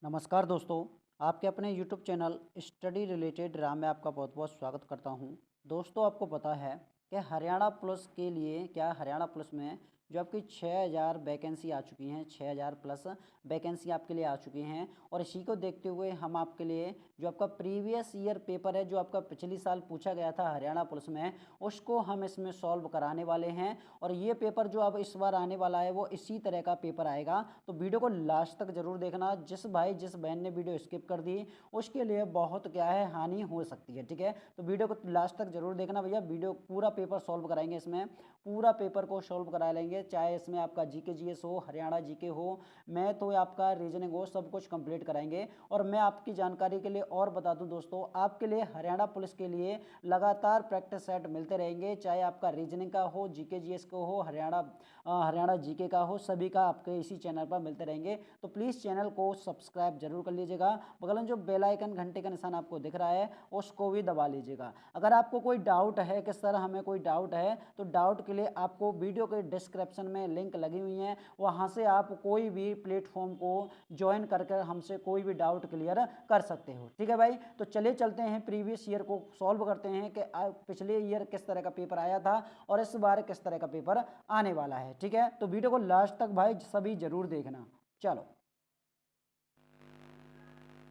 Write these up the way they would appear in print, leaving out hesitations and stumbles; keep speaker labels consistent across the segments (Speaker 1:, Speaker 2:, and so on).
Speaker 1: नमस्कार दोस्तों, आपके अपने YouTube channel study related Ram में आपका बहुत बहुत स्वागत करता हूं। दोस्तों, आपको पता है कि हरियाणा पुलिस के लिए हरियाणा पुलिस में जो आपकी 6000 वैकेंसी आ चुकी हैं, 6000 प्लस वैकेंसी आपके लिए आ चुकी हैं। और इसी को देखते हुए हम आपके लिए जो आपका प्रीवियस ईयर पेपर है, जो आपका पिछली साल पूछा गया था हरियाणा पुलिस में, उसको हम इसमें सॉल्व कराने वाले हैं। और ये पेपर जो अब इस बार आने वाला है वो इसी तरह का पेपर आएगा, तो वीडियो को लास्ट तक जरूर देखना। जिस बहन ने वीडियो स्किप कर दी उसके लिए बहुत हानि हो सकती है, ठीक है। तो वीडियो को लास्ट तक जरूर देखना भैया। वीडियो पूरा पेपर सॉल्व कराएंगे, इसमें पूरा पेपर को सॉल्व करा लेंगे, चाहे इसमें आपका जीके जीएस हो, हरियाणा जीके हो, मैथ हो, आपका रीजनिंग हो, सब कुछ कंप्लीट कराएंगे। और मैं आपकी जानकारी के लिए और बता दूं दोस्तों, आपके लिए हरियाणा पुलिस के लिए लगातार प्रैक्टिस सेट मिलते रहेंगे, चाहे आपका रीजनिंग का हो, जीके जीएस को हो, हरियाणा जीके का हो, सभी का आपके इसी चैनल पर मिलते रहेंगे। तो प्लीज़ चैनल को सब्सक्राइब जरूर कर लीजिएगा। बगल में जो बेल आइकन घंटे का निशान आपको दिख रहा है उसको भी दबा लीजिएगा। अगर आपको कोई डाउट है कि सर हमें कोई डाउट है, तो डाउट के लिए आपको वीडियो के डिस्क्रिप्शन में लिंक लगी हुई है, वहाँ से आप कोई भी प्लेटफॉर्म को ज्वाइन करके हमसे कोई भी डाउट क्लियर कर सकते हो, ठीक है भाई। तो चलिए चलते हैं, प्रीवियस ईयर को सॉल्व करते हैं कि पिछले ईयर किस तरह का पेपर आया था और इस बार किस तरह का पेपर आने वाला है, ठीक है। तो वीडियो को लास्ट तक भाई सभी जरूर देखना। चलो,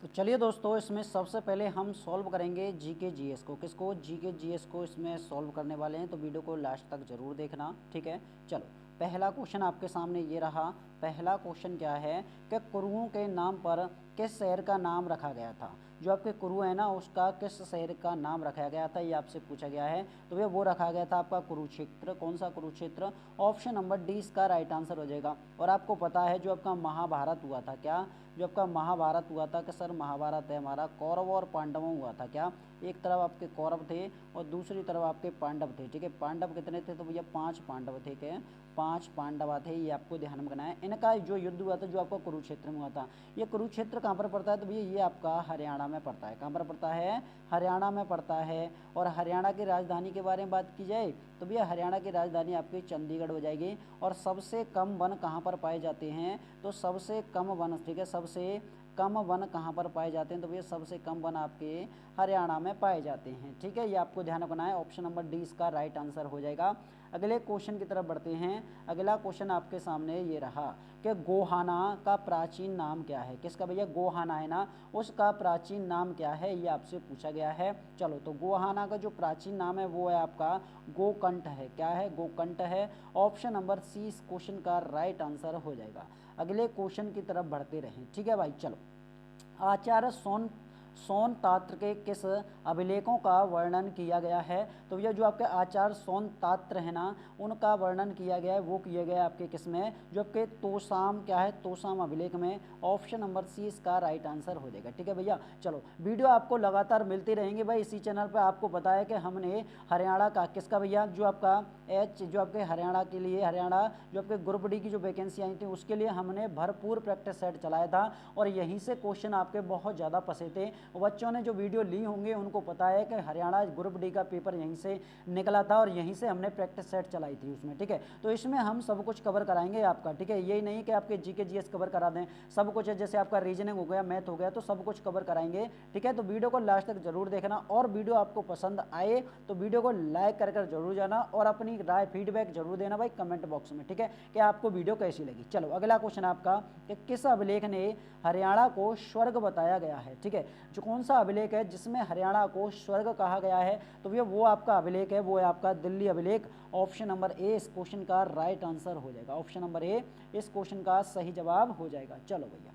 Speaker 1: तो चलिए दोस्तों, इसमें सबसे पहले हम सॉल्व करेंगे जीके जीएस को। किसको? जीके जीएस को इसमें सॉल्व करने वाले हैं, तो वीडियो को लास्ट तक जरूर देखना, ठीक है। चलो, पहला क्वेश्चन आपके सामने ये रहा। पहला क्वेश्चन क्या है कि कुरुओं के नाम पर किस शहर का नाम रखा गया था? जो आपके कुरु है ना, उसका किस शहर का नाम रखा गया था, ये आपसे पूछा गया है। तो भैया वो रखा गया था आपका कुरुक्षेत्र। कौन सा कुरुक्षेत्र? ऑप्शन नंबर डी इसका राइट आंसर हो जाएगा। और आपको पता है जो आपका महाभारत हुआ था, क्या जो आपका महाभारत हुआ था कि सर महाभारत है हमारा कौरव और पांडवों हुआ था, क्या एक तरफ आपके कौरव थे और दूसरी तरफ आपके पांडव थे, ठीक है। पांडव कितने थे? तो भैया 5 पांडव थे, क्या 5 पांडव थे, ये आपको ध्यान में रखना है। इनका जो युद्ध हुआ था जो आपका कुरुक्षेत्र में हुआ था, ये कुरुक्षेत्र कहाँ पर पड़ता है? तो भैया ये आपका हरियाणा में पड़ता है। कहाँ पर पड़ता है? हरियाणा में पड़ता है। और हरियाणा की राजधानी के बारे में बात की जाए तो भैया हरियाणा की राजधानी आपकी चंडीगढ़ हो जाएगी। और सबसे कम वन कहाँ पर पाए जाते हैं? तो सबसे कम वन, ठीक है, सबसे कम वन कहाँ पर पाए जाते हैं? तो भैया सबसे कम वन आपके हरियाणा में पाए जाते हैं, ठीक है। ये आपको ध्यान रखना है। ऑप्शन नंबर डी इसका राइट आंसर हो जाएगा। अगले क्वेश्चन की तरफ बढ़ते हैं। अगला क्वेश्चन आपके सामने ये रहा कि गोहाना का प्राचीन नाम क्या है? किसका भैया? गोहाना है ना, उसका प्राचीन नाम क्या है, ये आपसे पूछा गया है। चलो, तो गोहाना का जो प्राचीन नाम है वो है आपका गोकंठ है। क्या है? गोकंठ है। ऑप्शन नंबर सी इस क्वेश्चन का राइट आंसर हो जाएगा। अगले क्वेश्चन की तरफ बढ़ते रहें, ठीक है भाई। चलो, आचार्य सोनतात्र के किस अभिलेखों का वर्णन किया गया है? तो ये जो आपके आचार्य सोनतात्र है ना, उनका वर्णन किया गया है, वो किया गया है आपके किस में? जो आपके तोसाम, क्या है, तोसाम अभिलेख में। ऑप्शन नंबर सी इसका राइट आंसर हो जाएगा, ठीक है भैया। चलो, वीडियो आपको लगातार मिलती रहेंगे भाई इसी चैनल पर। आपको पता है कि हमने हरियाणा का किसका भैया, जो आपका जो आपके हरियाणा के लिए, हरियाणा जो आपके ग्रुप डी की जो वैकेंसी आई थी उसके लिए हमने भरपूर प्रैक्टिस सेट चलाया था। और यहीं से क्वेश्चन आपके बहुत ज़्यादा फंसे थे। बच्चों ने जो वीडियो ली होंगे उनको पता है कि हरियाणा ग्रुप डी का पेपर यहीं से निकला था और यहीं से हमने प्रैक्टिस सेट चलाई थी उसमें, ठीक है। तो इसमें हम सब कुछ कवर कराएंगे आपका, ठीक है। यही नहीं कि आपके जीके जीएस कवर करा दें, सब कुछ है। जैसे आपका रीजनिंग हो गया, मैथ हो गया, तो सब कुछ कवर कराएंगे, ठीक है। तो वीडियो को लास्ट तक जरूर देखना। और वीडियो आपको पसंद आए तो वीडियो को लाइक कर जरूर जाना और अपनी राय फीडबैक जरूर देना भाई कमेंट बॉक्स में, ठीक है, कि आपको वीडियो कैसी लगी। चलो, अगला क्वेश्चन आपका कि किस अभिलेख ने हरियाणा को स्वर्ग बताया गया है? ठीक है, जो कौन सा अभिलेख है जिसमें हरियाणा को स्वर्ग कहा गया है? तो भैया वो आपका अभिलेख है, वो है आपका दिल्ली अभिलेख। ऑप्शन नंबर ए इस क्वेश्चन का राइट आंसर हो जाएगा। ऑप्शन नंबर ए इस क्वेश्चन का सही जवाब हो जाएगा। चलो भैया,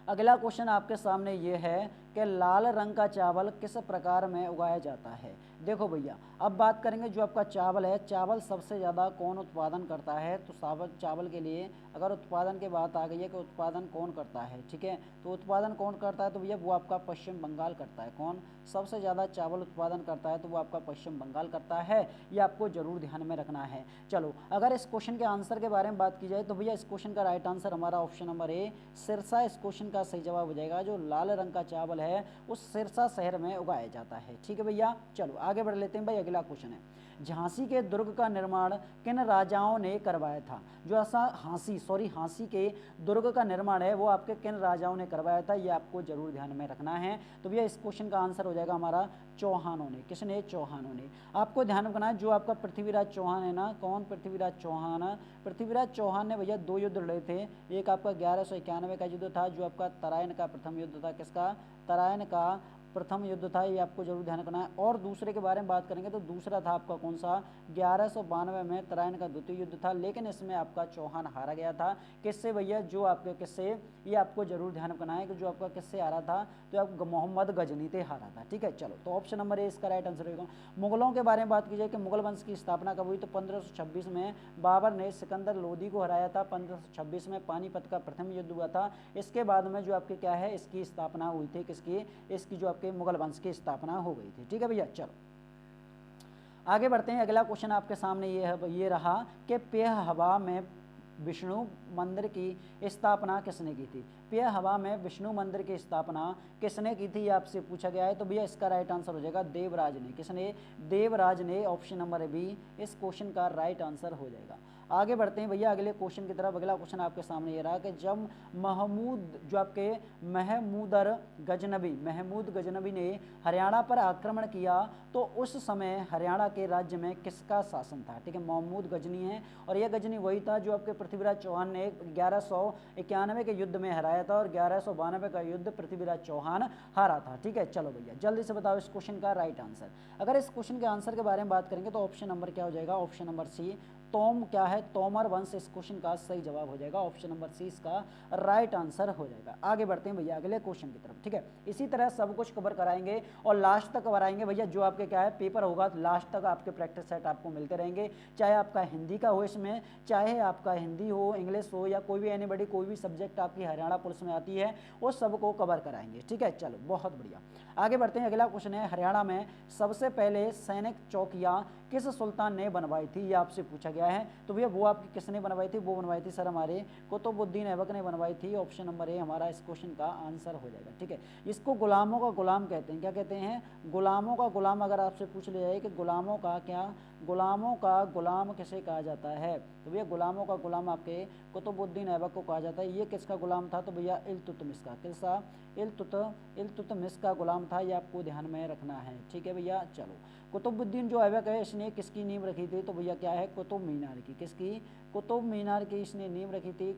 Speaker 1: अगला क्वेश्चन आपके सामने ये है कि लाल रंग का चावल किस प्रकार में उगाया जाता है? देखो भैया, अब बात करेंगे जो आपका चावल है, चावल सबसे ज़्यादा कौन उत्पादन करता है? तो चावल के लिए अगर उत्पादन की बात आ गई है कि उत्पादन कौन करता है, ठीक है, तो उत्पादन कौन करता है? तो भैया वो आपका पश्चिम बंगाल करता है। कौन सबसे ज़्यादा चावल उत्पादन करता है? तो वो आपका पश्चिम बंगाल करता है। ये आपको जरूर ध्यान में रखना है। चलो, अगर इस क्वेश्चन के आंसर के बारे में बात की जाए तो भैया इस क्वेश्चन का राइट आंसर हमारा ऑप्शन नंबर ए सिरसा इस क्वेश्चन का सही जवाब हो जाएगा। जो लाल रंग का चावल है उस सिरसा शहर में उगाया जाता है, ठीक है भैया। चलो आगे आगे बढ़ लेते हैं भाई। अगला क्वेश्चन है, झांसी के दुर्ग का निर्माण किन राजाओं ने करवाया था? जो ऐसा हाँसी के दुर्ग का निर्माण है वो आपके किन राजाओं ने करवाया था, ये आपको जरूर ध्यान में रखना है। तो भैया इस क्वेश्चन का आंसर हो जाएगा हमारा चौहानों ने। किसने? चौहानों ने। आपको ध्यान रखना है जो आपका पृथ्वीराज चौहान है ना, कौन? पृथ्वीराज चौहान। पृथ्वीराज चौहान ने भैया 2 युद्ध लड़े थे। एक आपका 1191 का युद्ध था जो आपका तराइन का प्रथम युद्ध था। किसका? तराइन का प्रथम युद्ध था, ये आपको जरूर ध्यान रखना है। और दूसरे के बारे में बात करेंगे तो दूसरा था आपका कौन सा? 1192 में तराइन का द्वितीय युद्ध था, लेकिन इसमें आपका चौहान हारा गया था। किससे भैया? जो आपके किससे, ये आपको जरूर ध्यान रखना है कि जो आपका किससे हारा था, तो आप मोहम्मद गजनी से हारा था। ठीक है, चलो तो ऑप्शन नंबर ए इसका राइट आंसर होगा। मुगलों के बारे में बात की जाए कि मुगल वंश की स्थापना कब हुई? तो 1526 में बाबर ने सिकंदर लोदी को हराया था। 1526 में पानीपत का प्रथम युद्ध हुआ था। इसके बाद में जो आपके क्या है, इसकी स्थापना हुई थी। किसकी? इसकी जो आपके मुगल वंश की स्थापना हो गई थी। ठीक है भैया, चलो आगे बढ़ते हैं। अगला क्वेश्चन आपके सामने ये रहा कि पेह हवा में विष्णु मंदिर की स्थापना किसने की थी? पेह हवा में विष्णु मंदिर की स्थापना किसने की थी, ये आपसे पूछा गया है। तो भैया इसका राइट आंसर हो जाएगा देवराज ने। किसने? देवराज ने। ऑप्शन नंबर बी इस क्वेश्चन का राइट आंसर हो जाएगा। आगे बढ़ते हैं भैया अगले क्वेश्चन की तरफ। अगला क्वेश्चन आपके सामने ये रहा कि जब महमूद गजनबी ने हरियाणा पर आक्रमण किया तो उस समय हरियाणा के राज्य में किसका शासन था? ठीक है, महमूद गजनी है और यह गजनी वही था जो आपके पृथ्वीराज चौहान ने 1191 के युद्ध में हराया था और 1192 का युद्ध पृथ्वीराज चौहान हारा था। ठीक है, चलो भैया जल्दी से बताओ इस क्वेश्चन का राइट आंसर। अगर इस क्वेश्चन के आंसर के बारे में बात करेंगे तो ऑप्शन नंबर क्या हो जाएगा? ऑप्शन नंबर सी तोम क्या है? तोमर वंश इस क्वेश्चन का सही जवाब हो जाएगा। ऑप्शन नंबर सी इसका राइट आंसर हो जाएगा। आगे बढ़ते हैं भैया अगले क्वेश्चन की तरफ। ठीक है, इसी तरह सब कुछ कवर कराएंगे और लास्ट तक कवर आएंगे भैया। जो आपके क्या है पेपर होगा लास्ट तक आपके प्रैक्टिस सेट आपको मिलते रहेंगे, चाहे आपका हिंदी का हो इसमें, चाहे आपका हिंदी हो, इंग्लिश हो या कोई भी एनीबॉडी कोई भी सब्जेक्ट आपकी हरियाणा पुलिस में आती है वो सबको कवर कराएंगे। ठीक है, चलो बहुत बढ़िया। आगे बढ़ते हैं। अगला क्वेश्चन है, हरियाणा में सबसे पहले सैनिक चौकियां किस सुल्तान ने बनवाई थी, ये आपसे पूछा गया है। तो भैया वो आपकी किसने बनवाई थी? वो बनवाई थी सर हमारे कुतुबुद्दीन ऐबक ने बनवाई थी। ऑप्शन नंबर ए हमारा इस क्वेश्चन का आंसर हो जाएगा। ठीक है, इसको गुलामों का गुलाम कहते हैं। क्या कहते हैं? गुलामों का गुलाम। अगर आपसे पूछ लिया जाए कि गुलामों का क्या, गुलामों का गुलाम किसे कहा जाता है, तो भैया गुलामों का गुलाम आपके कुतुबुद्दीन ऐबक को कहा जाता है। ये किसका गुलाम था? तो भैया इल्तुतमिश का। किसका? इल्तुतमिश का गुलाम था, ये आपको ध्यान में रखना है। ठीक है भैया, चलो कुतुबुद्दीन जो ऐबक है इसने किसकी नींव रखी थी? तो भैया क्या है? कुतुब मीनार की। किसकी? कुतुब मीनार की इसने नींव रखी थी।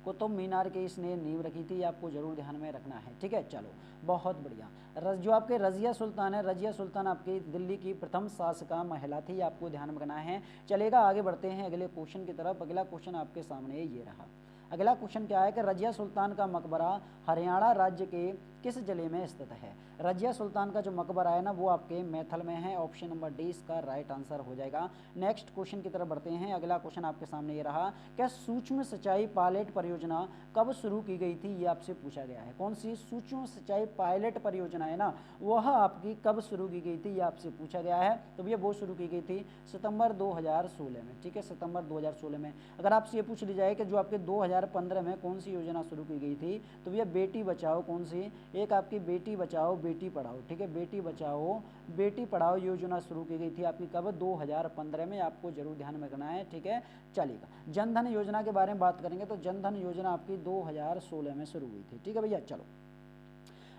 Speaker 1: कुतुब मीनार की इसने नींव रखी थी, आपको जरूर ध्यान में रखना है। ठीक है, चलो बहुत बढ़िया। जो आपके रजिया सुल्तान है, रजिया सुल्तान आपकी दिल्ली की प्रथम शासका महिला थी, आपको ध्यान में रखना है। चलेगा आगे बढ़ते हैं अगले क्वेश्चन की तरफ। अगला क्वेश्चन आपके सामने ये रहा। अगला क्वेश्चन क्या है कि रजिया सुल्तान का मकबरा हरियाणा राज्य के किस जिले में स्थित है? रजिया सुल्तान का जो मकबरा है ना वो आपके मैथल में है। ऑप्शन नंबर डी इसका राइट आंसर हो जाएगा। नेक्स्ट क्वेश्चन की तरफ बढ़ते हैं। अगला क्वेश्चन आपके सामने ये रहा, क्या सूक्ष्म सिंचाई पायलट परियोजना कब शुरू की गई थी, ये आपसे पूछा गया है। कौन सी सूक्ष्म सिंचाई पायलट परियोजना है ना वह आपकी कब शुरू की गई थी, ये आपसे पूछा गया है। तो भैया वो शुरू की गई थी सितंबर 2016 में। ठीक है, सितंबर 2016 में। अगर आपसे ये पूछ ली जाए कि जो आपके 2015 में कौन सी योजना शुरू की गई थी, तो भैया बेटी बचाओ। कौन सी? एक आपकी बेटी बचाओ बेटी पढ़ाओ। ठीक है, बेटी बचाओ बेटी पढ़ाओ योजना शुरू की गई थी आपकी कब? 2015 में, आपको जरूर ध्यान में रखना है। ठीक है, चलिएगा जनधन योजना के बारे में बात करेंगे तो जनधन योजना आपकी 2016 में शुरू हुई थी। ठीक है भैया, चलो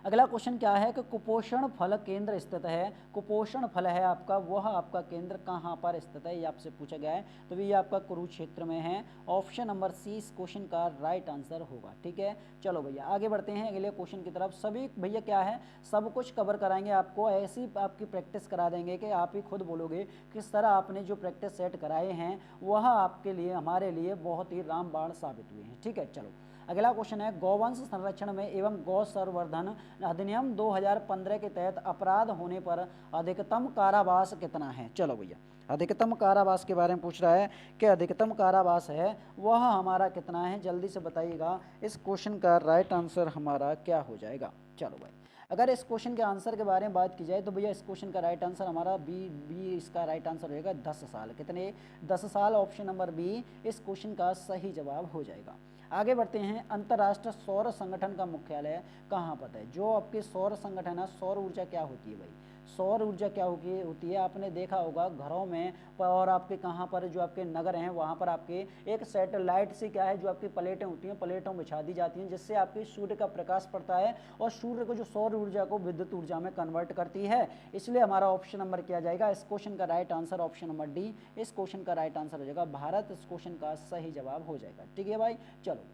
Speaker 1: अगला क्वेश्चन क्या है कि कुपोषण फल केंद्र स्थित है। कुपोषण फल है आपका, वह आपका केंद्र कहाँ पर स्थित है, ये आपसे पूछा गया है। तो ये आपका कुरुक्षेत्र में है। ऑप्शन नंबर सी इस क्वेश्चन का राइट आंसर होगा। ठीक है, चलो भैया आगे बढ़ते हैं अगले क्वेश्चन की तरफ। सभी भैया क्या है सब कुछ कवर कराएंगे आपको, ऐसी आपकी प्रैक्टिस करा देंगे कि आप ही खुद बोलोगे किस तरह आपने जो प्रैक्टिस सेट कराए हैं वह आपके लिए हमारे लिए बहुत ही रामबाण साबित हुए हैं। ठीक है, चलो अगला क्वेश्चन है, गौवंश संरक्षण में एवं गौ संवर्धन अधिनियम 2015 के तहत अपराध होने पर अधिकतम कारावास कितना है? चलो भैया अधिकतम कारावास के बारे में पूछ रहा है कि अधिकतम कारावास है वह हमारा कितना है, जल्दी से बताइएगा। इस क्वेश्चन का राइट आंसर हमारा क्या हो जाएगा? चलो भाई अगर इस क्वेश्चन के आंसर के बारे में बात की जाए तो भैया इस क्वेश्चन का राइट आंसर हमारा बी इसका राइट आंसर होगा 10 साल। कितने? 10 साल। ऑप्शन नंबर बी इस क्वेश्चन का सही जवाब हो जाएगा। आगे बढ़ते हैं, अंतर्राष्ट्रीय सौर संगठन का मुख्यालय कहाँ पर है? जो आपके सौर संगठन है, सौर ऊर्जा क्या होती है भाई? सौर ऊर्जा क्या होती है, आपने देखा होगा घरों में और आपके कहाँ पर जो आपके नगर हैं वहाँ पर आपके एक सैटेलाइट से क्या है जो आपकी प्लेटें होती हैं, प्लेटों बिछा दी जाती हैं, जिससे आपके सूर्य का प्रकाश पड़ता है और सूर्य को जो सौर ऊर्जा को विद्युत ऊर्जा में कन्वर्ट करती है। इसलिए हमारा ऑप्शन नंबर क्या जाएगा, इस क्वेश्चन का right answer option number D, इस क्वेश्चन का राइट आंसर हो जाएगा भारत, इस क्वेश्चन का सही जवाब हो जाएगा। ठीक है भाई, चलो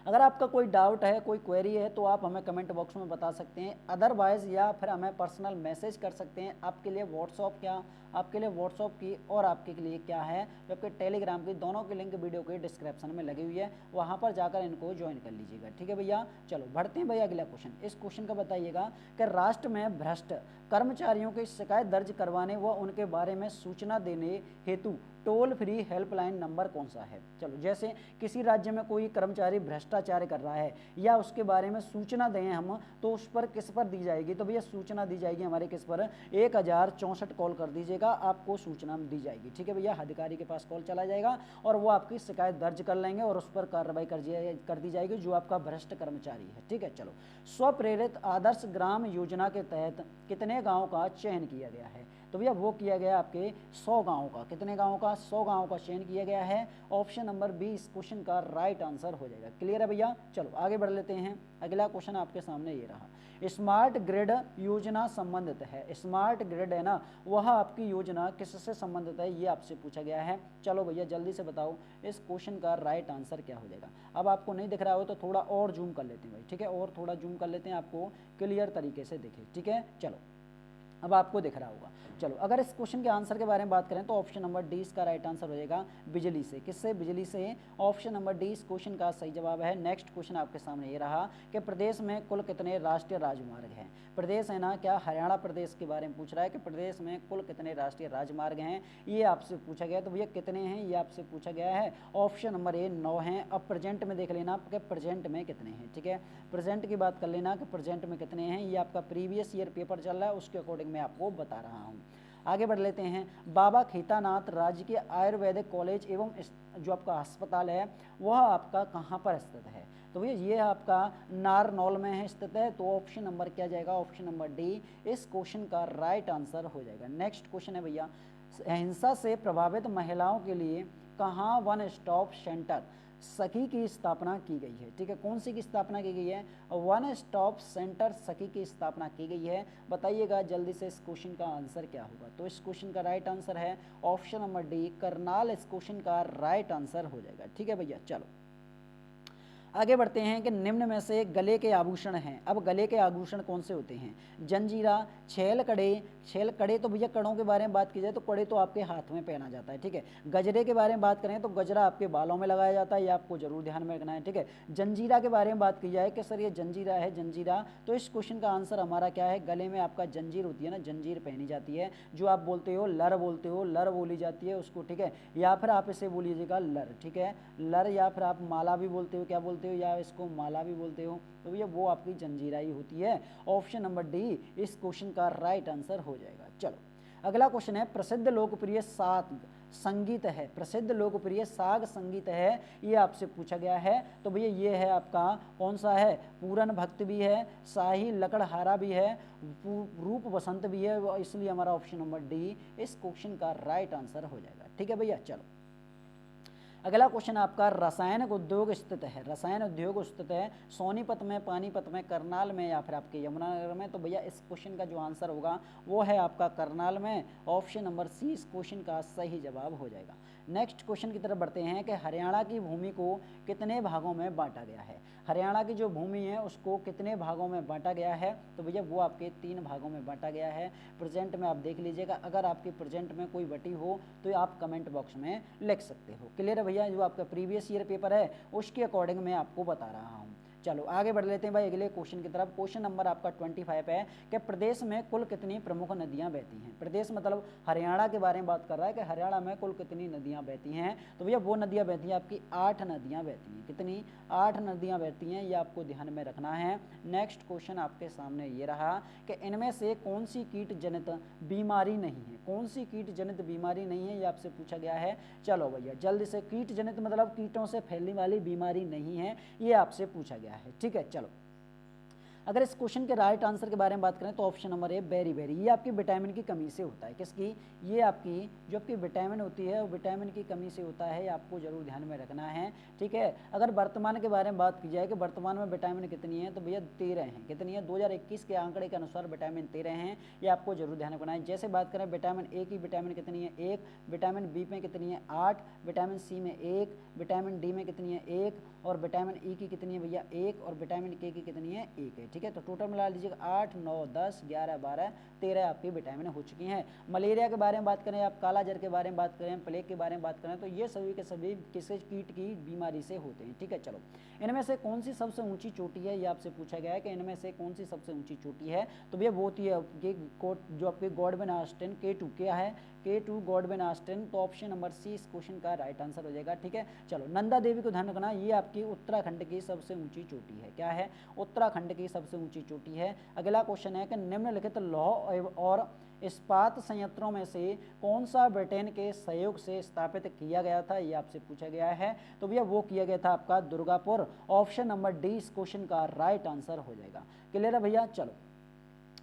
Speaker 1: अगर आपका कोई डाउट है, कोई क्वेरी है तो आप हमें कमेंट बॉक्स में बता सकते हैं, अदरवाइज़ या फिर हमें पर्सनल मैसेज कर सकते हैं। आपके लिए व्हाट्सअप की और आपके लिए क्या है जो आपके टेलीग्राम की, दोनों की लिंक वीडियो के डिस्क्रिप्शन में लगी हुई है, वहाँ पर जाकर इनको ज्वाइन कर लीजिएगा। ठीक है भैया, चलो बढ़ते हैं भैया अगला क्वेश्चन। इस क्वेश्चन का बताइएगा कि राष्ट्र में भ्रष्ट कर्मचारियों की शिकायत दर्ज करवाने व उनके बारे में सूचना देने हेतु टोल फ्री हेल्पलाइन नंबर कौन सा है। चलो जैसे किसी राज्य में कोई कर्मचारी भ्रष्टाचार कर रहा है या उसके बारे में सूचना दें हम, तो उस पर किस पर दी जाएगी, तो भैया सूचना दी जाएगी हमारे किस पर, 1064 कॉल कर दीजिएगा, आपको सूचना दी जाएगी। ठीक है भैया, अधिकारी के पास कॉल चला जाएगा और वो आपकी शिकायत दर्ज कर लेंगे और उस पर कार्रवाई कर दी जाएगी जो आपका भ्रष्ट कर्मचारी है। ठीक है, चलो स्वप्रेरित आदर्श ग्राम योजना के तहत कितने गाँव का चयन किया गया है, तो भैया वो किया गया आपके 100 गाँव का। कितने गाँव का, 100 गाँव का चयन किया गया है। ऑप्शन नंबर बी इस क्वेश्चन का राइट आंसर हो जाएगा। क्लियर है भैया, चलो आगे बढ़ लेते हैं। अगला क्वेश्चन आपके सामने ये रहा, स्मार्ट ग्रिड योजना संबंधित है। स्मार्ट ग्रिड है ना, वह आपकी योजना किससे संबंधित है, ये आपसे पूछा गया है। चलो भैया जल्दी से बताओ इस क्वेश्चन का राइट आंसर क्या हो जाएगा। अब आपको नहीं दिख रहा हो तो थोड़ा और जूम कर लेते हैं भाई, ठीक है, और थोड़ा जूम कर लेते हैं, आपको क्लियर तरीके से दिखे। ठीक है, चलो अब आपको दिख रहा होगा। चलो अगर इस क्वेश्चन के आंसर के बारे में बात करें तो ऑप्शन नंबर डी इसका राइट आंसर हो जाएगा बिजली से। किससे, बिजली से। ऑप्शन नंबर डी इस क्वेश्चन का सही जवाब है। नेक्स्ट क्वेश्चन आपके सामने ये रहा कि प्रदेश में कुल कितने राष्ट्रीय राजमार्ग हैं। प्रदेश है ना, क्या हरियाणा प्रदेश के बारे में पूछ रहा है कि प्रदेश में कुल कितने राष्ट्रीय राजमार्ग हैं, ये आपसे पूछा गया। तो भैया कितने हैं ये आपसे पूछा गया है। ऑप्शन नंबर ए 9 हैं। अब प्रेजेंट में देख लेना कि प्रेजेंट में कितने हैं। ठीक है, प्रेजेंट की बात कर लेना कि प्रेजेंट में कितने हैं, ये आपका प्रीवियस ईयर पेपर चल रहा है उसके अकॉर्डिंग मैं आपको बता रहा हूँ। आगे बढ़ लेते हैं। बाबा खेतानाथ राजकीय आयुर्वेदिक कॉलेज एवं जो आपका अस्पताल है वह आपका कहाँ पर स्थित है, तो भैया ये आपका नारनौल में है स्थित है। तो ऑप्शन नंबर क्या जाएगा, ऑप्शन नंबर डी इस क्वेश्चन का राइट आंसर हो जाएगा। नेक्स्ट क्वेश्चन है भैया, हिंसा से प्रभावित महिलाओं के लिए कहाँ वन स्टॉप सेंटर सखी की स्थापना की गई है। ठीक है, कौन सी की स्थापना की गई है, वन स्टॉप सेंटर सखी की स्थापना की गई है। बताइएगा जल्दी से इस क्वेश्चन का आंसर क्या होगा। तो इस क्वेश्चन का राइट आंसर है ऑप्शन नंबर डी करनाल, इस क्वेश्चन का राइट आंसर हो जाएगा। ठीक है भैया, चलो आगे बढ़ते हैं कि निम्न में से गले के आभूषण हैं। अब गले के आभूषण कौन से होते हैं, जंजीरा, छेल कड़े। छेल कड़े तो भैया कड़ों के बारे में बात की जाए तो कड़े तो आपके हाथ में पहना जाता है। ठीक है, गजरे के बारे में बात करें तो गजरा आपके बालों में लगाया जाता है, ये आपको जरूर ध्यान में रखना है। ठीक है, जंजीरा के बारे में बात की जाए कि सर ये जंजीरा है, जंजीरा, तो इस क्वेश्चन का आंसर हमारा क्या है, गले में आपका जंजीर होती है ना, जंजीर पहनी जाती है, जो आप बोलते हो लर बोलते हो, लर बोली जाती है उसको। ठीक है, या फिर आप इसे बोलिएगा लर। ठीक है, लर, या फिर आप माला भी बोलते हो, क्या बोलते हो, या इसको माला भी बोलते हो, तो भैया वो आपकी जंजीरा ही होती है। ऑप्शन नंबर डी इस क्वेश्चन का राइट आंसर हो जाएगा। चलो अगला क्वेश्चन है, प्रसिद्ध लोकप्रिय साग संगीत है, प्रसिद्ध लोकप्रिय साग संगीत है, ये आपसे पूछा गया है। तो भैया ये है आपका कौन सा है, पूरन भक्त भी है, शाही लकड़हारा भी है, रूप बसंत भी है, इसलिए हमारा ऑप्शन नंबर डी इस क्वेश्चन का राइट आंसर हो जाएगा। ठीक है भैया, चलो अगला क्वेश्चन आपका रसायन उद्योग स्थित है, रसायन उद्योग स्थित है सोनीपत में, पानीपत में, करनाल में, या फिर आपके यमुनानगर में। तो भैया इस क्वेश्चन का जो आंसर होगा वो है आपका करनाल में। ऑप्शन नंबर सी इस क्वेश्चन का सही जवाब हो जाएगा। नेक्स्ट क्वेश्चन की तरफ बढ़ते हैं कि हरियाणा की भूमि को कितने भागों में बांटा गया है। हरियाणा की जो भूमि है उसको कितने भागों में बांटा गया है, तो भैया वो आपके 3 भागों में बांटा गया है। प्रेजेंट में आप देख लीजिएगा, अगर आपके प्रेजेंट में कोई बटी हो तो आप कमेंट बॉक्स में लिख सकते हो। क्लियर है भैया, जो आपका प्रीवियस ईयर पेपर है उसके अकॉर्डिंग मैं आपको बता रहा हूँ। चलो आगे बढ़ लेते हैं भाई अगले क्वेश्चन की तरफ। क्वेश्चन नंबर आपका 25 है कि प्रदेश में कुल कितनी प्रमुख नदियां बहती हैं। प्रदेश मतलब हरियाणा के बारे में बात कर रहा है कि हरियाणा में कुल कितनी नदियां बहती हैं, तो भैया वो नदियां बहती हैं आपकी 8 नदियां बहती हैं। कितनी, 8 नदियां बहती हैं, ये आपको ध्यान में रखना है। नेक्स्ट क्वेश्चन आपके सामने ये रहा कि इनमें से कौन सी कीट जनित बीमारी नहीं है, कौन सी कीट जनित बीमारी नहीं है, ये आपसे पूछा गया है। चलो भैया जल्दी से, कीट जनित मतलब कीटों से फैलने वाली बीमारी नहीं है, ये आपसे पूछा गया है। ठीक है, चलो अगर इस क्वेश्चन के राइट आंसर के बारे में बात करें तो option number A beriberi, ये आपकी विटामिन की कमी से होता है। किसकी? ये आपकी जो आपकी विटामिन होती है वो विटामिन की कमी से होता है, आपको जरूर ध्यान में रखना है, ठीक है। अगर वर्तमान के बारे में बात की जाए कि वर्तमान में विटामिन कितनी है, तो भैया 13 है। कितनी है? 2021 के आंकड़े के अनुसार विटामिन 13 हैं, ये आपको जरूर ध्यान रखना है। जैसे बात करें विटामिन ए की, विटामिन कितनी है? 1, विटामिन बी में कितनी है? 8, विटामिन सी में 1, विटामिन डी में कितनी है? 1, और विटामिन ई की कितनी है भैया? 1, और विटामिन के की कितनी है? 1 है, ठीक है। तो टोटल मिला लीजिएगा 8, 9, 10, 11, 12, 13 आपकी विटामिन हो चुकी हैं। मलेरिया के बारे में बात करें, आप काला जर के बारे में बात करें, प्लेग के बारे में बात करें, तो ये सभी के सभी किसी कीट की बीमारी से होते हैं, ठीक है। चलो, इनमें से कौन सी सबसे ऊंची चोटी है, ये आपसे पूछा गया है कि इनमें से कौन सी सबसे ऊंची चोटी है, तो भैया वो होती है जो आपके गॉडविन ऑस्टिन K2, क्या है? K2 Godwin Austen. तो ऑप्शन नंबर सी इस क्वेश्चन का राइट आंसर हो जाएगा, ठीक है। चलो, नंदा देवी को ध्यान रखना, ये आपकी उत्तराखंड की सबसे ऊंची चोटी है। क्या है? उत्तराखंड की सबसे ऊंची चोटी है। अगला क्वेश्चन है कि निम्नलिखित लौह और इस्पात संयंत्रों में से कौन सा ब्रिटेन के सहयोग से स्थापित किया गया था, ये आपसे पूछा गया है। तो भैया वो किया गया था आपका दुर्गापुर। ऑप्शन नंबर डी इस क्वेश्चन का राइट आंसर हो जाएगा। क्लियर है भैया? चलो,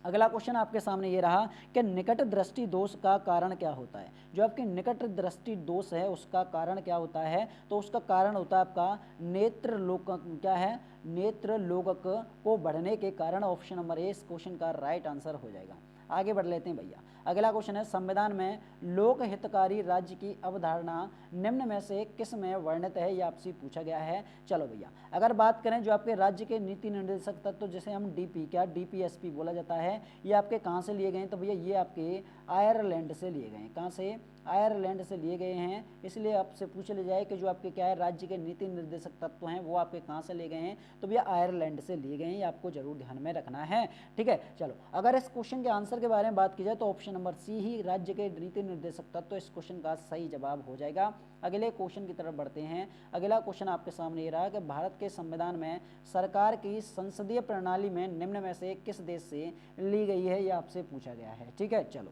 Speaker 1: अगला क्वेश्चन आपके सामने ये रहा कि निकट दृष्टि दोष का कारण क्या होता है। जो आपकी निकट दृष्टि दोष है उसका कारण क्या होता है, तो उसका कारण होता है आपका नेत्र लोक, क्या है? नेत्र लोकक को बढ़ने के कारण। ऑप्शन नंबर ए इस क्वेश्चन का राइट आंसर हो जाएगा। आगे बढ़ लेते हैं भैया। अगला क्वेश्चन है, संविधान में लोक हितकारी राज्य की अवधारणा निम्न में से किस में वर्णित है, ये आपसे पूछा गया है। चलो भैया, अगर बात करें जो आपके राज्य के नीति निर्देशक तत्व, जिसे हम डीपी, क्या डीपीएसपी बोला जाता है, ये आपके कहाँ से लिए गए हैं, तो भैया ये आपके आयरलैंड से लिए गए हैं। कहाँ से? आयरलैंड से लिए गए हैं। इसलिए आपसे पूछ लिया जाए कि जो आपके क्या है राज्य के नीति निर्देशक तत्व हैं वो आपके कहाँ से लिए गए हैं, तो भैया आयरलैंड से लिए गए हैं, ये आपको जरूर ध्यान में रखना है, ठीक है। चलो, अगर इस क्वेश्चन के आंसर के बारे में बात की जाए तो ऑप्शन नंबर सी ही राज्य के नीति निर्देशक तत्व इस क्वेश्चन का सही जवाब हो जाएगा। अगले क्वेश्चन की तरफ बढ़ते हैं। अगला क्वेश्चन आपके सामने ये रहा कि भारत के संविधान में सरकार की संसदीय प्रणाली में निम्न में से किस देश से ली गई है, ये आपसे पूछा गया है, ठीक है। चलो,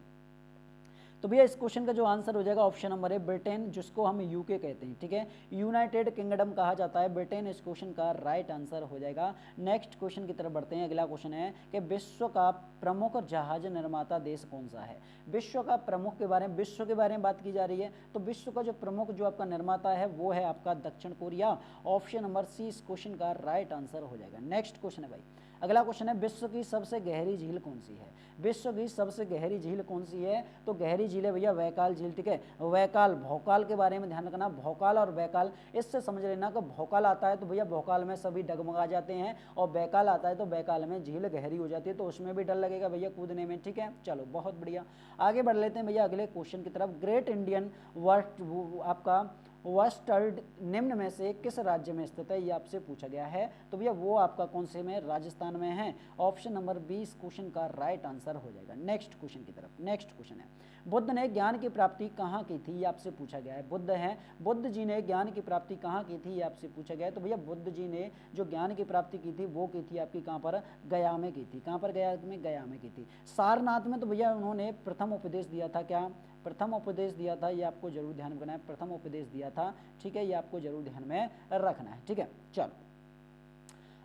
Speaker 1: तो भैया इस क्वेश्चन का जो आंसर हो जाएगा ऑप्शन नंबर है ब्रिटेन, जिसको हम यूके कहते हैं, ठीक है। यूनाइटेड किंगडम कहा जाता है, ब्रिटेन इस क्वेश्चन का राइट आंसर हो जाएगा। नेक्स्ट क्वेश्चन की तरफ बढ़ते हैं। अगला क्वेश्चन है कि विश्व का प्रमुख जहाज निर्माता देश कौन सा है। विश्व का प्रमुख के बारे में, विश्व के बारे में बात की जा रही है, तो विश्व का जो प्रमुख जो आपका निर्माता है वो है आपका दक्षिण कोरिया। ऑप्शन नंबर सी इस क्वेश्चन का राइट आंसर हो जाएगा। नेक्स्ट क्वेश्चन है भाई, अगला क्वेश्चन है विश्व की सबसे गहरी झील कौन सी है। विश्व की सबसे गहरी झील कौन सी है, तो गहरी झील है भैया वैकाल झील, ठीक है। वैकाल, भौकाल के बारे में ध्यान रखना, भौकाल और वैकाल, इससे समझ लेना कि भौकाल आता है तो भैया भौकाल में सभी डगमगा जाते हैं, और वैकाल आता है तो वैकाल में झील गहरी हो जाती है, तो उसमें भी डर लगेगा भैया कूदने में, ठीक है। चलो, बहुत बढ़िया, आगे बढ़ लेते हैं भैया अगले क्वेश्चन की तरफ। ग्रेट इंडियन वर्स्ट आपका वेस्टर्ड निम्न में से किस राज्य में स्थित है, ये आपसे पूछा गया है, तो भैया वो आपका कौन से में, राजस्थान में है। ऑप्शन नंबर बी इस क्वेश्चन का राइट आंसर हो जाएगा। नेक्स्ट क्वेश्चन की तरफ। नेक्स्ट क्वेश्चन है, बुद्ध ने ज्ञान की प्राप्ति कहाँ की थी, ये आपसे पूछा गया है। बुद्ध है, बुद्ध जी ने ज्ञान की प्राप्ति कहाँ की थी, ये आपसे पूछा गया है। तो भैया बुद्ध जी ने जो ज्ञान की प्राप्ति की थी वो की थी आपकी कहाँ पर, गया में की थी। कहाँ पर? गया में की थी। सारनाथ में तो भैया उन्होंने प्रथम उपदेश दिया था, क्या प्रथम उपदेश दिया था, ये आपको जरूर ध्यान में रखना है, प्रथम उपदेश दिया था, ठीक है, ये आपको जरूर ध्यान में रखना है, ठीक है। चलो,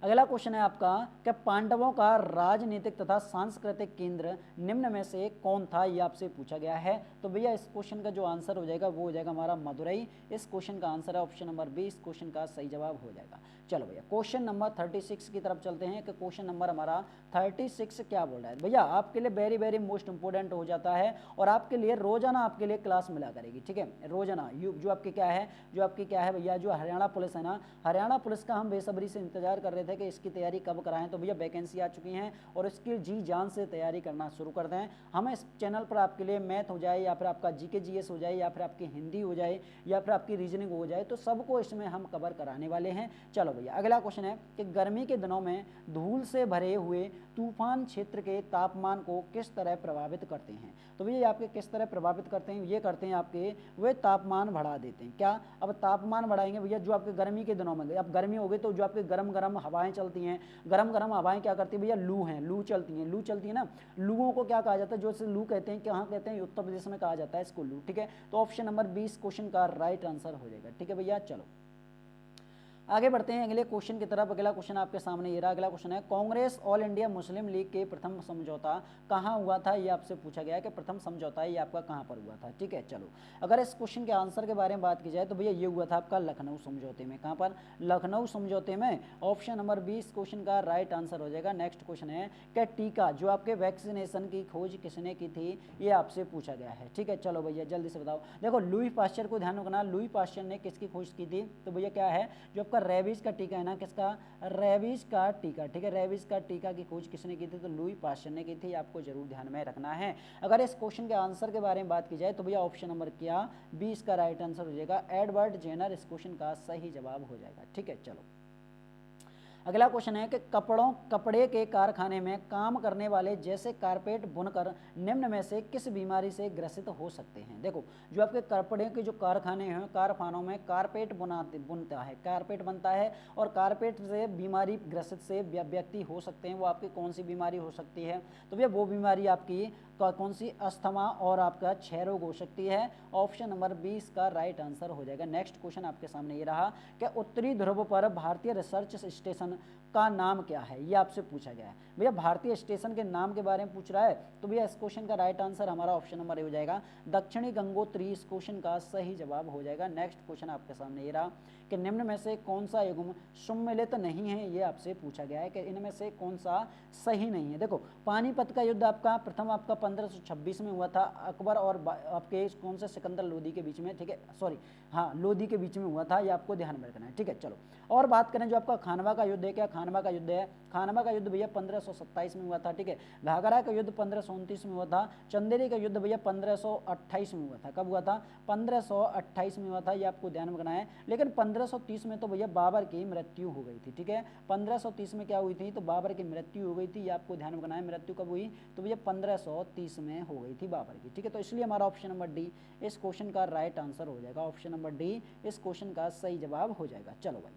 Speaker 1: अगला क्वेश्चन है आपका कि पांडवों का राजनीतिक तथा सांस्कृतिक केंद्र निम्न में से कौन था, ये आपसे पूछा गया है। तो भैया इस क्वेश्चन का जो आंसर हो जाएगा वो हो जाएगा हमारा मदुरई। इस क्वेश्चन का आंसर है ऑप्शन नंबर बी, इस क्वेश्चन का सही जवाब हो जाएगा। चलो भैया क्वेश्चन नंबर 36 की तरफ चलते हैं कि क्वेश्चन नंबर हमारा 36 क्या बोल रहा है। भैया आपके लिए वेरी वेरी मोस्ट इंपोर्टेंट हो जाता है, और आपके लिए रोजाना आपके लिए क्लास मिला करेगी, ठीक है। रोजाना जो आपकी क्या है भैया, जो हरियाणा पुलिस है ना, हरियाणा पुलिस का हम बेसब्री से इंतजार कर रहे थे कि इसकी तैयारी कब कराएं, तो भैया वैकेंसी आ चुकी हैं और इसकी जी जान से तैयारी करना शुरू कर दें। हम इस चैनल पर आपके लिए मैथ हो जाए, या फिर आपका जीके जीएस हो जाए, या फिर आपकी हिंदी हो जाए, या फिर आपकी रीजनिंग हो जाए, तो सबको इसमें हम कवर कराने वाले हैं। चलो भैया अगला क्वेश्चन है कि गर्मी के दिनों में धूल से भरे हुए तूफान क्षेत्र के तापमान को किस तरह प्रभावित करते हैं। तो भैया आपके किस तरह प्रभावित करते हैं, ये करते हैं आपके वे तापमान बढ़ा देते हैं। क्या? अब तापमान बढ़ाएंगे भैया, जो आपके गर्मी के दिनों में, अब गर्मी हो गई तो जो आपके गरम गरम हवाएं चलती हैं, गरम गरम हवाएं क्या करती है भैया, लू चलती है ना, लूओं को क्या कहा जाता है, जो इसे लू कहते हैं, कहाँ कहते हैं, उत्तर प्रदेश में कहा जाता है इसको लू, ठीक है। तो ऑप्शन नंबर 20 क्वेश्चन का राइट आंसर हो जाएगा, ठीक है भैया। चलो आगे बढ़ते हैं अगले क्वेश्चन की तरफ। अगला क्वेश्चन आपके सामने ये रहा। अगला क्वेश्चन है, Congress all India Muslim league के प्रथम समझौता कहाँ हुआ था? ये आपसे पूछा गया है कि प्रथम समझौता ये आपका कहाँ पर हुआ था। ठीक है, चलो अगर इस क्वेश्चन के आंसर के बारे में बात की जाए तो भैया ये हुआ था आपका लखनऊ समझौते में। कहाँ पर? लखनऊ समझौते में। ऑप्शन नंबर 20 क्वेश्चन का राइट आंसर हो जाएगा। नेक्स्ट क्वेश्चन है कि टीका जो आपके वैक्सीनेशन की खोज किसने की थी? ये आपसे पूछा गया है। ठीक है, चलो भैया जल्दी से बताओ। देखो लुई पास्चर को ध्यान रखना, लुई पास्चर ने किसकी खोज की थी? तो भैया क्या है, जो आपका रेबीज का टीका है ना, किसका? रेबीज का टीका। ठीक है, रेबीज का टीका की खोज किसने की थी? तो लुई पास्चर ने की थी। आपको जरूर ध्यान में रखना है। अगर इस क्वेश्चन के आंसर के बारे में बात की जाए तो भैया ऑप्शन नंबर क्या 20 का राइट आंसर हो जाएगा, एडवर्ड जेनर इस क्वेश्चन का सही जवाब हो जाएगा। ठीक है, चलो अगला क्वेश्चन है कि कपड़े के कारखाने में काम करने वाले जैसे कारपेट बुनकर निम्न में से किस बीमारी से ग्रसित हो सकते हैं? देखो जो आपके कपड़े के जो कारखाने हैं, कारखानों में कारपेट बुनता है, कारपेट बनता है, और कारपेट से बीमारी ग्रसित से व्यक्ति हो सकते हैं। वो आपकी कौन सी बीमारी हो सकती है? तो भैया वो बीमारी आपकी कौन सी? अस्थमा और आपका क्षय रोग हो सकती है। ऑप्शन नंबर 20 का राइट आंसर हो जाएगा। नेक्स्ट क्वेश्चन आपके सामने ये रहा कि उत्तरी ध्रुव पर भारतीय रिसर्च स्टेशन का नाम क्या है? ये आपसे पूछा गया है। भैया भारतीय स्टेशन के नाम के बारे में पूछ रहा है, तो भैया इस क्वेश्चन का राइट आंसर हमारा ऑप्शन नंबर हो जाएगा दक्षिणी गंगोत्री इस क्वेश्चन का सही जवाब हो जाएगा। नेक्स्ट क्वेश्चन आपके सामने ये रहा कि निम्न में से कौन सा युग्म सम्मिलित नहीं है? ये आपसे पूछा गया है कि इनमें से कौन सा सही नहीं है। देखो पानीपत का युद्ध आपका प्रथम आपका 1526 में हुआ था, अकबर और आपके कौन से सिकंदर लोदी के बीच में। ठीक है, सॉरी हाँ लोदी के बीच में हुआ था, ये आपको ध्यान में रखना है। ठीक है, चलो और बात करें जो आपका खानवा का युद्ध है, क्या खानवा का युद्ध है? खानवा का युद्ध भैया 1527 में हुआ था। ठीक है, घाघरा का युद्ध 1529 में हुआ था। चंदेरी का युद्ध भैया 1528 में हुआ था। कब हुआ था? 1528 में हुआ था, ये आपको ध्यान में रखना है। लेकिन 1530 में तो भैया बाबर की मृत्यु हो गई थी। ठीक है, 1530 में क्या हुई थी? तो बाबर की मृत्यु हो गई थी, ये आपको ध्यान में रखना है। मृत्यु कब हुई? तो भैया 1530 में हो गई थी बाबर की। ठीक है, तो इसलिए हमारा ऑप्शन नंबर डी इस क्वेश्चन का राइट आंसर हो जाएगा। ऑप्शन नंबर डी इस क्वेश्चन का सही जवाब हो जाएगा। चलो भाई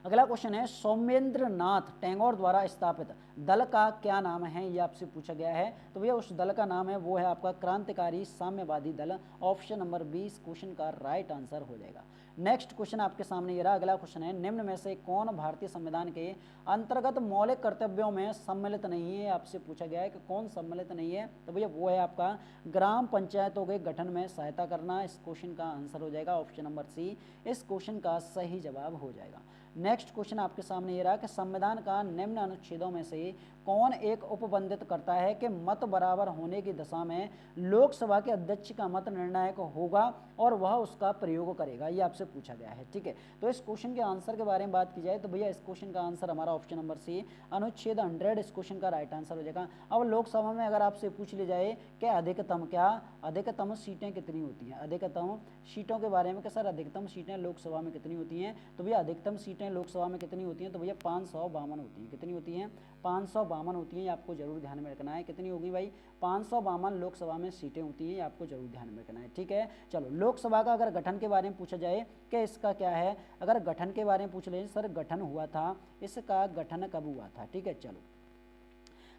Speaker 1: अगला क्वेश्चन है, सौमेंद्र नाथ टैगोर द्वारा स्थापित दल का क्या नाम है? ये आपसे पूछा गया है। तो भैया उस दल का नाम है वो है आपका क्रांतिकारी साम्यवादी दल। ऑप्शन नंबर 20 क्वेश्चन का राइट आंसर हो जाएगा। नेक्स्ट क्वेश्चन आपके सामने ये रहा। अगला क्वेश्चन है, निम्न में से कौन भारतीय संविधान के अंतर्गत मौलिक कर्तव्यों में सम्मिलित नहीं है? आपसे पूछा गया है कि कौन सम्मिलित नहीं है? तो भैया वो है आपका ग्राम पंचायतों के गठन में सहायता करना। इस क्वेश्चन का आंसर हो जाएगा ऑप्शन नंबर सी इस क्वेश्चन का सही जवाब हो जाएगा। नेक्स्ट क्वेश्चन आपके सामने ये रहा कि संविधान का निम्न अनुच्छेदों में से कौन एक उपबंधित करता है कि मत बराबर होने की दशा में लोकसभा के अध्यक्ष का मत निर्णायक होगा और वह उसका प्रयोग करेगा? ये आपसे पूछा गया है। ठीक है, तो इस क्वेश्चन के आंसर के बारे में बात की जाए तो भैया इस क्वेश्चन का आंसर हमारा ऑप्शन नंबर सी अनुच्छेद 100 इस क्वेश्चन का राइट आंसर हो जाएगा। अब लोकसभा में अगर आपसे पूछ ली जाए कि अधिकतम सीटें कितनी होती हैं, अधिकतम सीटों के बारे में कि सर अधिकतम सीटें लोकसभा में कितनी होती हैं, तो भैया अधिकतम सीटें लोकसभा में कितनी होती हैं? तो भैया 552 होती हैं। कितनी होती हैं? 552 होती हैं। आपको जरूर ध्यान में रखना है। कितनी होगी भाई? 552 लोकसभा में सीटें होती हैं, आपको जरूर ध्यान में रखना है। ठीक है, चलो लोकसभा का अगर गठन के बारे में पूछा जाए कि इसका क्या है, अगर गठन के बारे में पूछ ले सर गठन हुआ था, इसका गठन कब हुआ था? ठीक है, चलो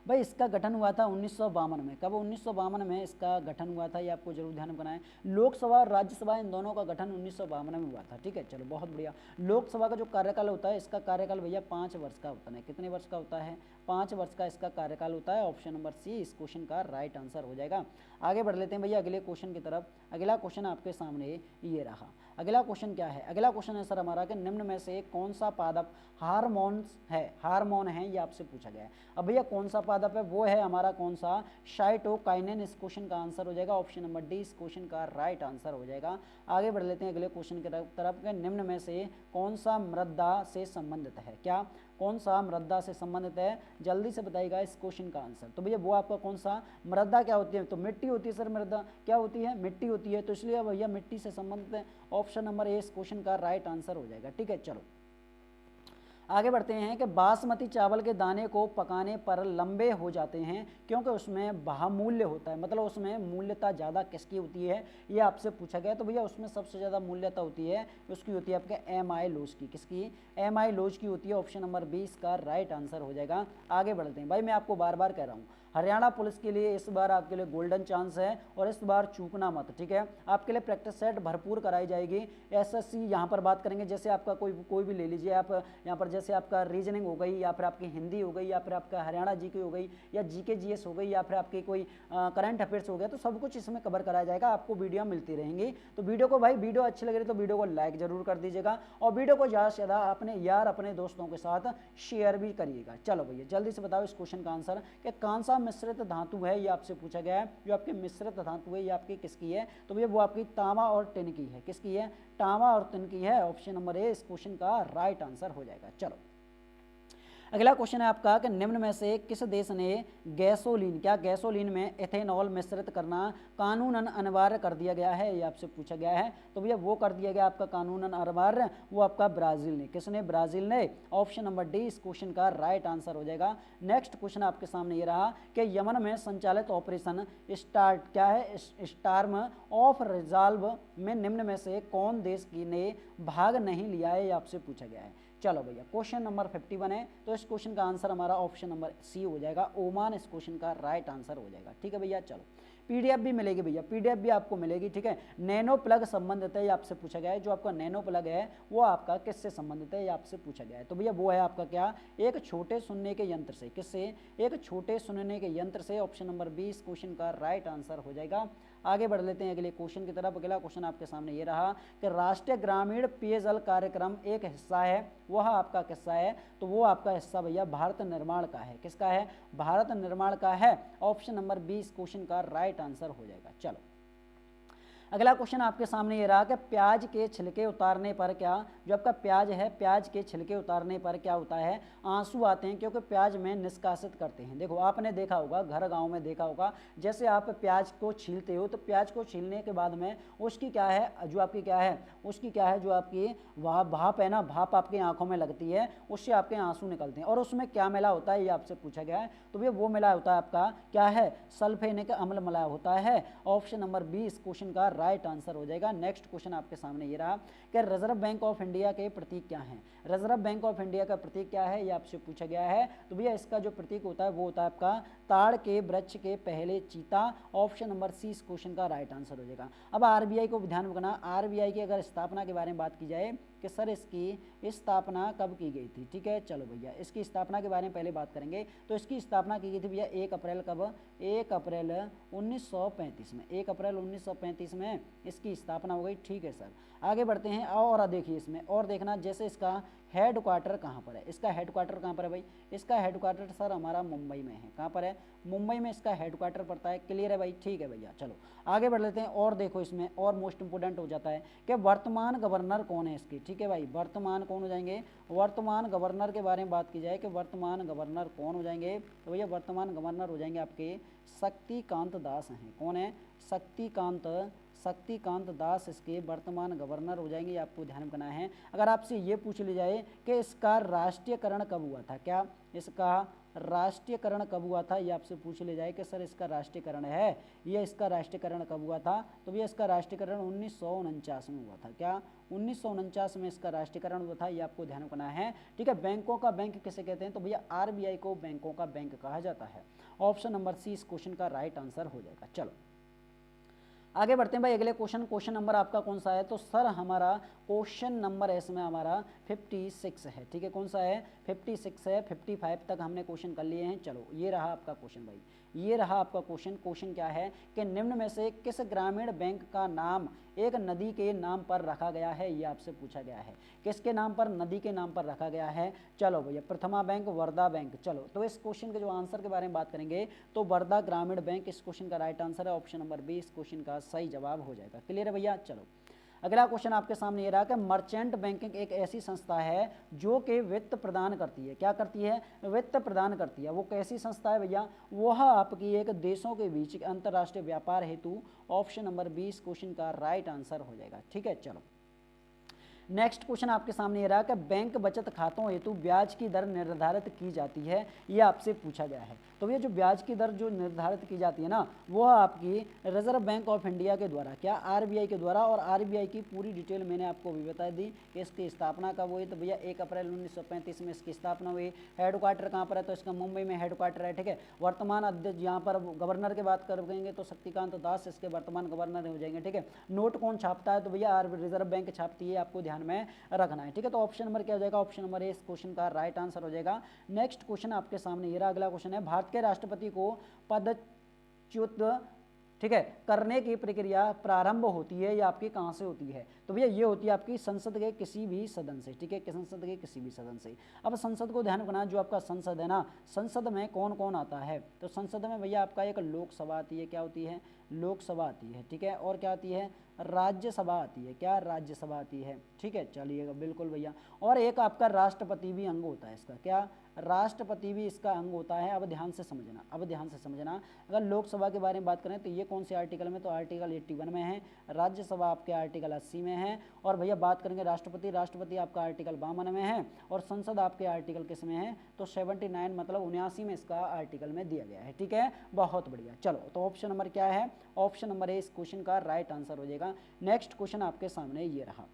Speaker 1: भाई इसका गठन हुआ था 1952 में। कब? 1952 में इसका गठन हुआ था, ये आपको जरूर ध्यान में रखना है। लोकसभा और राज्यसभा इन दोनों का गठन 1952 में हुआ था। ठीक है, चलो बहुत बढ़िया। लोकसभा का जो कार्यकाल होता है, इसका कार्यकाल भैया 5 वर्ष का होता है। कितने वर्ष का होता है? 5 वर्ष का इसका कार्यकाल होता है। ऑप्शन नंबर सी इस क्वेश्चन का राइट आंसर हो जाएगा। आगे बढ़ लेते हैं भैया अगले क्वेश्चन की तरफ। अगला क्वेश्चन आपके सामने ये रहा। अगला क्वेश्चन क्या है? अगला क्वेश्चन है सर हमारा कि निम्न में से कौन सा पादप हार्मोन है, ये आपसे पूछा गया है। अब भैया कौन सा पादप है? वो है हमारा कौन सा? साइटोकाइनेन इस क्वेश्चन का आंसर हो जाएगा। ऑप्शन नंबर डी इस क्वेश्चन का राइट आंसर हो जाएगा। आगे बढ़ लेते हैं अगले क्वेश्चन की तरफ के निम्न में से कौन सा मृदा से संबंधित है? क्या कौन सा मृदा से संबंधित है? जल्दी से बताइएगा इस क्वेश्चन का आंसर। तो भैया वो आपका कौन सा मृदा क्या होती है? तो मिट्टी होती है सर। मृदा क्या होती है? मिट्टी होती है। तो इसलिए भैया मिट्टी से संबंधित है। ऑप्शन नंबर ए इस क्वेश्चन का राइट आंसर हो जाएगा। ठीक है, चलो आगे बढ़ते हैं कि बासमती चावल के दाने को पकाने पर लंबे हो जाते हैं क्योंकि उसमें बहुमूल्य होता है, मतलब उसमें मूल्यता ज़्यादा किसकी होती है? ये आपसे पूछा गया। तो भैया उसमें सबसे ज़्यादा मूल्यता होती है उसकी होती है आपके एमाइलोज की। किसकी? एमाइलोज की होती है। ऑप्शन नंबर 20 का राइट आंसर हो जाएगा। आगे बढ़ते हैं भाई, मैं आपको बार बार कह रहा हूँ हरियाणा पुलिस के लिए इस बार आपके लिए गोल्डन चांस है और इस बार चूकना मत, ठीक है। आपके लिए प्रैक्टिस सेट भरपूर कराई जाएगी। एसएससी यहाँ पर बात करेंगे, जैसे आपका कोई भी ले लीजिए आप यहाँ पर, जैसे आपका रीजनिंग हो गई या फिर आपकी हिंदी हो गई या फिर आपका हरियाणा जीके हो गई या जीके जीएस हो गई या फिर आपकी कोई करंट अफेयर्स हो गया, तो सब कुछ इसमें कवर कराया जाएगा, आपको वीडियो मिलती रहेंगी। तो वीडियो को भाई, वीडियो अच्छी लग रही तो वीडियो को लाइक जरूर कर दीजिएगा और वीडियो को ज़्यादा से ज़्यादा अपने यार अपने दोस्तों के साथ शेयर भी करिएगा। चलो भैया जल्दी से बताओ इस क्वेश्चन का आंसर कि कौन सा मिश्रित धातु है, ये आपसे पूछा गया है। जो आपकी मिश्रित धातु है ये आपकी किसकी है, तो भैया वो आपकी तांबा और टिन की है। किसकी है, तांबा और टिन की है। ऑप्शन नंबर ए इस क्वेश्चन का राइट आंसर हो जाएगा। चलो अगला क्वेश्चन है आपका कि निम्न में से किस देश ने गैसोलीन, क्या गैसोलीन में एथेनॉल मिश्रित करना कानूनन अनिवार्य कर दिया गया है, ये आपसे पूछा गया है। तो भैया वो कर दिया गया आपका कानूनन अनिवार्य, वो आपका ब्राजील ने। किसने, ब्राजील ने। ऑप्शन नंबर डी इस क्वेश्चन का राइट आंसर हो जाएगा। नेक्स्ट क्वेश्चन आपके सामने ये रहा कि यमन में संचालित ऑपरेशन स्टार्ट क्या है, स्टार्म ऑफ रिजॉल्व में निम्न में से कौन देश की ने भाग नहीं लिया है, ये आपसे पूछा गया है। चलो भैया क्वेश्चन नंबर 51 है, तो इस क्वेश्चन का आंसर हमारा ऑप्शन नंबर सी हो जाएगा, ओमान इस क्वेश्चन का राइट आंसर हो जाएगा। ठीक है भैया। चलो पीडीएफ भी मिलेगी भैया, पीडीएफ भी आपको मिलेगी, ठीक है। नैनो प्लग संबंधित है, ये आपसे पूछा गया है। जो आपका नैनो प्लग है वो आपका किससे संबंधित है, ये आपसे पूछा गया है। तो भैया वो है आपका क्या, एक छोटे सुनने के यंत्र से। किससे, एक छोटे सुनने के यंत्र से। ऑप्शन नंबर बी इस क्वेश्चन का राइट आंसर हो जाएगा। आगे बढ़ लेते हैं अगले क्वेश्चन की तरफ। अगला क्वेश्चन आपके सामने ये रहा कि राष्ट्रीय ग्रामीण पेयजल कार्यक्रम एक हिस्सा है, वह आपका किस्सा है, तो वो आपका हिस्सा भैया भारत निर्माण का है। किसका है, भारत निर्माण का है। ऑप्शन नंबर बी इस क्वेश्चन का राइट आंसर हो जाएगा। चलो अगला क्वेश्चन आपके सामने ये रहा कि प्याज के छिलके उतारने पर क्या, जो आपका प्याज है, प्याज के छिलके उतारने पर क्या होता है, आंसू आते हैं, क्योंकि प्याज में निष्कासित करते हैं। देखो आपने देखा होगा, घर गांव में देखा होगा, जैसे आप प्याज को छीलते हो तो प्याज को छीलने के बाद में उसकी क्या है, जो आपकी क्या है, उसकी क्या है, जो आपकी भाप है ना, भाप आपकी आंखों में लगती है, उससे आपके आंसू निकलते हैं। और उसमें क्या मिला होता है, ये आपसे पूछा गया है। तो भैया वो मिला होता है आपका क्या है, सल्फेनिक अम्ल मिला होता है। ऑप्शन नंबर बी इस क्वेश्चन का राइट आंसर हो जाएगा। नेक्स्ट क्वेश्चन आपके सामने ये रहा कि रिजर्व बैंक ऑफ इंडिया के प्रतीक क्या हैं। रिजर्व बैंक ऑफ इंडिया का प्रतीक क्या है, ये आपसे पूछा गया है। तो भैया इसका जो प्रतीक होता है वो होता है आपका ताड़ के वृक्ष के पहले चीता। ऑप्शन नंबर सी इस क्वेश्चन का राइट आंसर हो जाएगा। अब आरबीआई को ध्यान रखना, आरबीआई की अगर स्थापना के बारे में बात की जाए कि सर इसकी स्थापना कब की गई थी, ठीक है। चलो भैया इसकी स्थापना के बारे में पहले बात करेंगे। तो इसकी स्थापना की गई थी भैया 1 अप्रैल कब, 1 अप्रैल 1935 में। 1 अप्रैल 1935 में इसकी स्थापना हो गई, ठीक है सर। आगे बढ़ते हैं और देखिए इसमें और देखना, जैसे इसका हेड क्वार्टर कहाँ पर है, इसका हेड क्वार्टर कहाँ पर है भाई, इसका हेड क्वार्टर सर हमारा मुंबई में है। कहाँ पर है, मुंबई में इसका हेड क्वार्टर पड़ता है। क्लियर है भाई, ठीक है भैया। चलो आगे बढ़ लेते हैं और देखो इसमें और मोस्ट इंपोर्टेंट हो जाता है कि वर्तमान गवर्नर कौन है इसकी, ठीक है भाई। वर्तमान कौन हो जाएंगे, वर्तमान गवर्नर के बारे में बात की जाए कि वर्तमान गवर्नर कौन हो जाएंगे, तो भैया वर्तमान गवर्नर हो जाएंगे आपके शक्तिकांत दास हैं। कौन है, शक्तिकांत दास इसके वर्तमान गवर्नर हो जाएंगे। आपको ध्यान रखना है। अगर आपसे ये पूछ ली जाए कि इसका राष्ट्रीयकरण कब हुआ था, क्या इसका राष्ट्रीयकरण कब हुआ था, ये आपसे पूछ ले जाए कि सर इसका राष्ट्रीयकरण है, ये इसका राष्ट्रीयकरण कब हुआ था, तो भैया इसका राष्ट्रीयकरण 1949 में हुआ था। क्या 1949 में इसका राष्ट्रीयकरण हुआ था, ये आपको ध्यान रखना है, ठीक है। बैंकों का बैंक किसे कहते हैं, तो भैया आरबीआई को बैंकों का बैंक कहा जाता है। ऑप्शन नंबर सी इस क्वेश्चन का राइट आंसर हो जाएगा। चलो आगे बढ़ते हैं भाई अगले क्वेश्चन नंबर आपका कौन सा है, तो सर हमारा क्वेश्चन नंबर इसमें हमारा 56 है, ठीक है। कौन सा है, 56 है। 55 तक हमने क्वेश्चन कर लिए हैं। चलो ये रहा आपका क्वेश्चन भाई, ये रहा आपका क्वेश्चन क्या है कि निम्न में से किस ग्रामीण बैंक का नाम एक नदी के नाम पर रखा गया है, ये आपसे पूछा गया है। किसके नाम पर, नदी के नाम पर रखा गया है। चलो भैया प्रथमा बैंक, वर्धा बैंक। चलो तो इस क्वेश्चन के जो आंसर के बारे में बात करेंगे तो वर्धा ग्रामीण बैंक इस क्वेश्चन का राइट आंसर है। ऑप्शन नंबर बी इस क्वेश्चन का सही जवाब हो जाएगा। क्लियर है भैया। चलो अगला क्वेश्चन आपके सामने ये रहा कि मर्चेंट बैंकिंग एक ऐसी संस्था है जो कि वित्त प्रदान करती है। क्या करती है, वित्त प्रदान करती है। वो कैसी संस्था है भैया, वह आपकी एक देशों के बीच अंतर्राष्ट्रीय व्यापार हेतु। ऑप्शन नंबर 20 क्वेश्चन का राइट आंसर हो जाएगा, ठीक है। चलो नेक्स्ट क्वेश्चन आपके सामने ये रहा कि बैंक बचत खातों हेतु ब्याज की दर निर्धारित की जाती है, ये आपसे पूछा गया है। तो ये जो ब्याज की दर जो निर्धारित की जाती है ना, वो आपकी रिजर्व बैंक ऑफ इंडिया के द्वारा, क्या आरबीआई के द्वारा। और आरबीआई की पूरी डिटेल मैंने आपको भी बता दी कि इसकी स्थापना कब हुई, तो भैया 1 अप्रैल 1935 में इसकी स्थापना हुई। हेडक्वार्टर कहाँ पर है, तो इसका मुंबई में हेडक्वार्टर है, ठीक है। वर्तमान अध्यक्ष यहाँ पर गवर्नर की बात करेंगे तो शक्तिकांत दास इसके वर्तमान गवर्नर हो जाएंगे, ठीक है। नोट कौन छापता है, तो भैया रिजर्व बैंक छापती है, आपको ध्यान में रखना है, ठीक है। तो ऑप्शन नंबर क्या हो जाएगा, ऑप्शन नंबर ए इस क्वेश्चन का राइट आंसर हो जाएगा। नेक्स्ट क्वेश्चन आपके सामने ये रहा, अगला क्वेश्चन है, भारत के राष्ट्रपति को पदच्युत, ठीक है, करने की प्रक्रिया प्रारंभ होती है या आपकी कहाँ से होती है, तो भैया ये होती है आपकी संसद के किसी भी सदन से, ठीक है, कि संसद के किसी भी सदन से। अब संसद को ध्यान रखना, जो आपका संसद है ना, संसद में कौन कौन आता है, तो संसद में भैया आपका एक लोकसभा आती है, क्या होती है, लोकसभा आती है, ठीक है। और क्या आती है, राज्यसभा आती है, क्या राज्यसभा आती है, ठीक है, चलिएगा बिल्कुल भैया। और एक आपका राष्ट्रपति भी अंग होता है इसका, क्या, राष्ट्रपति भी इसका अंग होता है। अब ध्यान से समझना, अब ध्यान से समझना, अगर लोकसभा के बारे में बात करें तो ये कौन से आर्टिकल में, तो आर्टिकल 81 में है। राज्यसभा आपके आर्टिकल 80 में है। और भैया बात करेंगे राष्ट्रपति, राष्ट्रपति आपका आर्टिकल 52 में है। और संसद आपके आर्टिकल किस में है, तो 79 मतलब 79 में इसका आर्टिकल में दिया गया है, ठीक है, बहुत बढ़िया। चलो तो ऑप्शन नंबर क्या है, ऑप्शन नंबर ए इस क्वेश्चन का राइट आंसर हो जाएगा। नेक्स्ट क्वेश्चन आपके सामने ये रहा।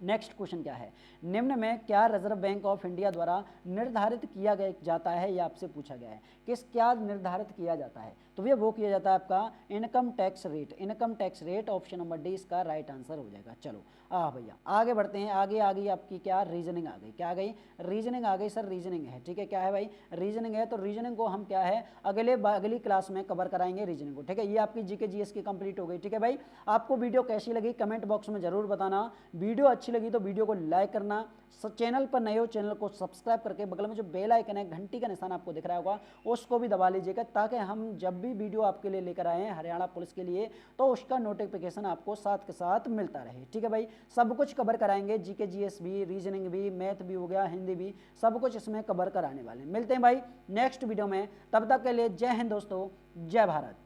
Speaker 1: नेक्स्ट क्वेश्चन क्या है, निम्न में क्या रिजर्व बैंक ऑफ इंडिया द्वारा निर्धारित किया जाता है, ये आपसे पूछा गया है, किस क्या निर्धारित किया जाता है, तो भैया वो किया जाता है आपका income tax rate, income tax rate, option number D इसका राइट आंसर हो जाएगा। चलो भैया आगे बढ़ते हैं, आगे आ गई आपकी क्या, रीजनिंग आ गई, क्या आ गई, रीजनिंग आ गई सर, रीजनिंग है, ठीक है, क्या है भाई, रीजनिंग है। तो रीजनिंग को हम क्या है अगली क्लास में कवर कराएंगे रीजनिंग को, ठीक है। ये आपकी जीके जीएस की कंप्लीट हो गई, ठीक है भाई। आपको वीडियो कैसी लगी कमेंट बॉक्स में जरूर बताना, वीडियो अच्छी लगी तो वीडियो को लाइक करना, चैनल पर नए हो चैनल को सब्सक्राइब करके बगल में जो बेल आइकन है घंटी का निशान आपको दिख रहा होगा उसको भी दबा लीजिएगा, ताकि हम जब भी वीडियो आपके लिए लेकर आए हैं हरियाणा पुलिस के लिए तो उसका नोटिफिकेशन आपको साथ के साथ मिलता रहे, ठीक है भाई। सब कुछ कवर कराएंगे, जीके जीएस भी, रीजनिंग भी, मैथ भी हो गया, हिंदी भी, सब कुछ इसमें कवर कराने वाले। मिलते हैं भाई नेक्स्ट वीडियो में, तब तक के लिए जय हिंद दोस्तों, जय भारत।